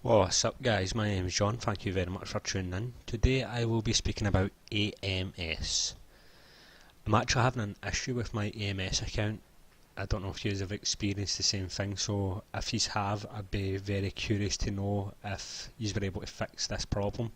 What's up guys, my name is John, thank you very much for tuning in. Today I will be speaking about AMS. I'm actually having an issue with my AMS account. I don't know if you have experienced the same thing, so if you have, I'd be very curious to know if you were able to fix this problem.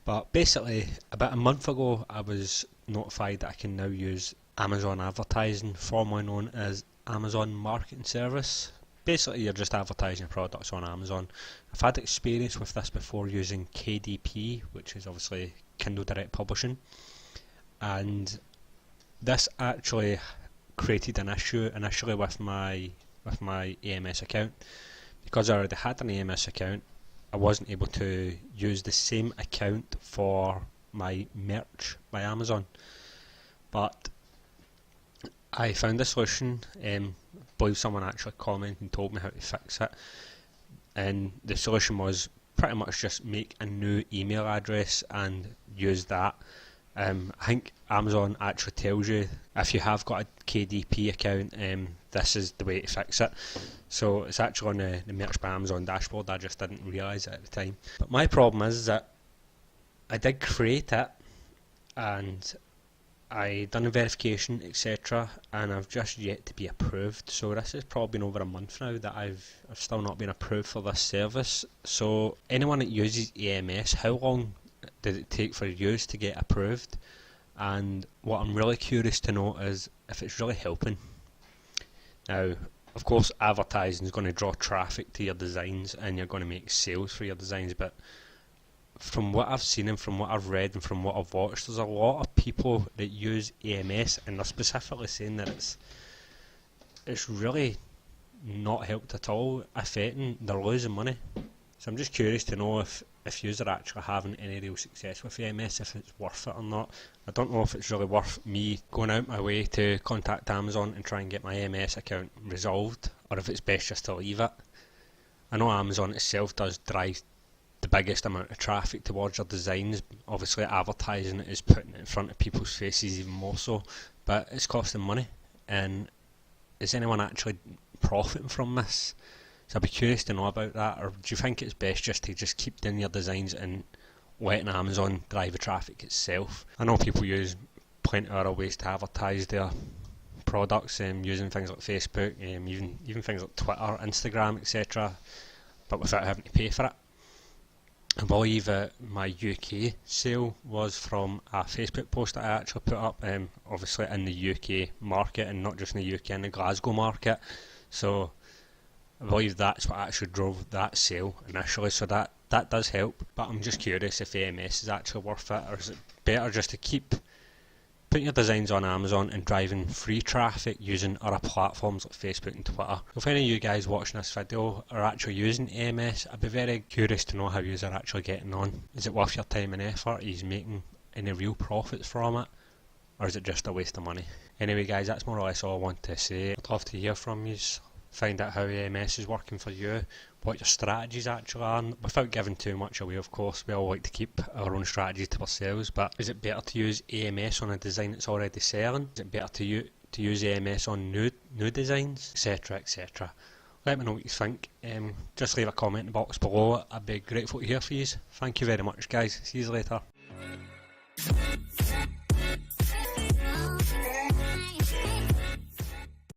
But basically, about a month ago I was notified that I can now use Amazon advertising, formerly known as Amazon Marketing Service. Basically, you're just advertising your products on Amazon. I've had experience with this before using KDP, which is obviously Kindle Direct Publishing, and this actually created an issue initially with my AMS account. Because I already had an AMS account, I wasn't able to use the same account for my merch by Amazon. But I found a solution. I believe someone actually commented and told me how to fix it, and the solution was pretty much just make a new email address and use that. I think Amazon actually tells you if you have got a KDP account, this is the way to fix it. So it's actually on the Merch by Amazon dashboard. I just didn't realise it at the time. But my problem is that I did create it and I done a verification, etc., and I've just yet to be approved. So this has probably been over a month now that I've still not been approved for this service. So anyone that uses AMS, how long did it take for you to get approved? And what I'm really curious to know is if it's really helping. Now, of course, advertising is going to draw traffic to your designs and you're going to make sales for your designs, but from what I've seen and from what I've read and from what I've watched, there's a lot of people that use AMS and they're specifically saying that it's really not helped at all, affecting, they're losing money. So I'm just curious to know if yous are actually having any real success with AMS, if it's worth it or not. I don't know if it's really worth me going out my way to contact Amazon and try and get my AMS account resolved, or if it's best just to leave it. I know Amazon itself does drive the biggest amount of traffic towards your designs. Obviously advertising it is putting it in front of people's faces even more so, but it's costing money, and is anyone actually profiting from this? So I'd be curious to know about that. Or do you think it's best just to keep doing your designs and letting Amazon drive the traffic itself? I know people use plenty of other ways to advertise their products, using things like Facebook, even things like Twitter, Instagram, etc., but without having to pay for it. I believe that my UK sale was from a Facebook post that I actually put up, obviously in the UK market and not just in the UK, in the Glasgow market. So I believe that's what actually drove that sale initially, so that does help. But I'm just curious if AMS is actually worth it, or is it better just to keep putting your designs on Amazon and driving free traffic using other platforms like Facebook and Twitter. If any of you guys watching this video are actually using AMS, I'd be very curious to know how you are actually getting on. Is it worth your time and effort? Are you making any real profits from it? Or is it just a waste of money? Anyway guys, that's more or less all I want to say. I'd love to hear from you. Find out how AMS is working for you, what your strategies actually are, without giving too much away. Of course, we all like to keep our own strategies to ourselves, but is it better to use AMS on a design that's already selling? Is it better to use AMS on new designs, etc., etc.? Let me know what you think. Just leave a comment in the box below. I'd be grateful to hear from you. Thank you very much guys, see you later.